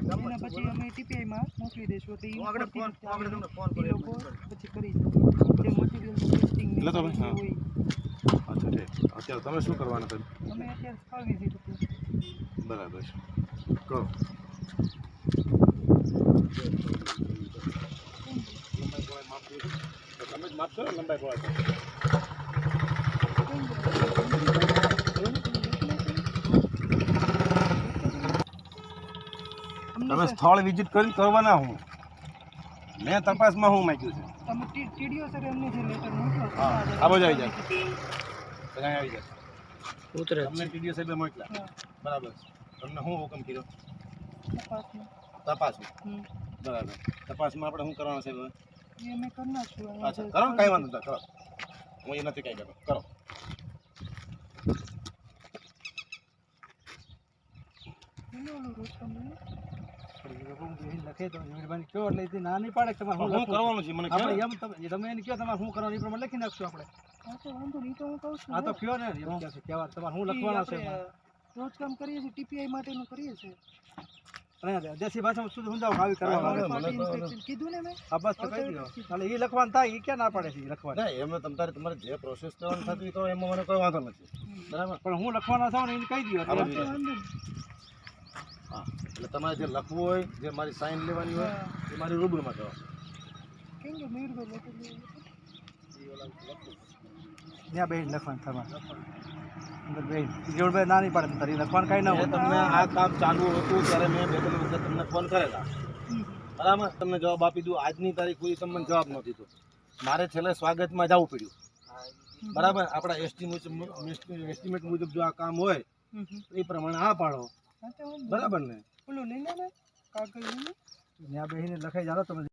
એના પછી અમે ટીપીઆઈ માં મોકલી દેશું એટલે ઈ આગળ ફોન તમને ફોન ઈ લોકો પછી કરી જે મટીરીયલ ટેસ્ટિંગ એટલે તમે હા હોય અચ્છા ઠીક અત્યારે તમે શું કરવાના તમે અમે અત્યારે સ્થળ વિઝિટ હતી બરાબર છે કરો લંબાઈ પહોળાઈ માપ દો તો તમે જ માપ કરો લંબાઈ પહોળાઈ તમે સ્થળ વિઝિટ કરી કરવાના હું મેં તપાસમાં હું માંગ્યું છે તમે ટીડીઓ સર એમને જે લેટર મોકલો હા આ બાજુ આવી જાય બધા આવી જાય ઉતરે તમને ટીડીઓ સાહેબે મોકલ્યા બરાબર તમને હું હુકમ કર્યો તપાસમાં બરાબર તપાસમાં આપણે શું કરવાનું છે એ અમે કરના છું અચ્છા કરો કઈ વાંધો નહીં કરો હું એ નથી કઈ કરતો કરો લખે તો મહેરબાની કયો એટલે એ ના નહીં પાડે તમારે શું કરવાનું છે મને કહો આપણે એમ તમે એને કહો તમારે શું કરવાનું એ પ્રમાણે લખી નાખશું આપણે હા તો વાંધો નહીં તો હું કહું છું હા તો કયો ને એમ કહે છે કહેવા તમારે શું લખવાનું છે રોજ કામ કરીએ છીએ ટીપીઆઈ માટેનું કરીએ છીએ અને દેશી ભાષામાં શું સમજાવો આવી કરવાનું ઇન્સ્પેક્શન કીધું ને મેં હા બસ તો કહી દો એટલે એ લખવાનું થાય એ ક્યાં ના પાડે છે એ લખવાનું ના એમ તમારે જે પ્રોસેસ કરવાની થતી કરો એમાં મને કોઈ વાંધો નથી બરાબર પણ હું લખવાના થાવ ને એને કહી દો હા એટલે તમારે જે લખવું હોય જે મારી સાઇન લેવાની હોય એ મારી રૂબરૂમાં કરો કેમ કે મયુરભાઈ ત્યાં બેન લખવાનું તમારે બેન જોડભાઈ ના નહીં પાડે તારી લખવાનું કાંઈ ના હોય તમને આ કામ ચાલુ હતું ત્યારે મેં બે ત્રણ વખત તમને ફોન કરેલા બરાબર તમને જવાબ આપી દઉં આજની તારીખ સુધી તમને જવાબ ન દીધો મારે છેલ્લે સ્વાગતમાં જવું પડ્યું બરાબર આપણા એસ્ટિમેટ મુજબ જો આ કામ હોય એ પ્રમાણે હા પાડો બરાબર ને ઓલું લઈ લે ને કાગળ લઈને ત્યાં બેસીને લખાઈ જાઓ તમે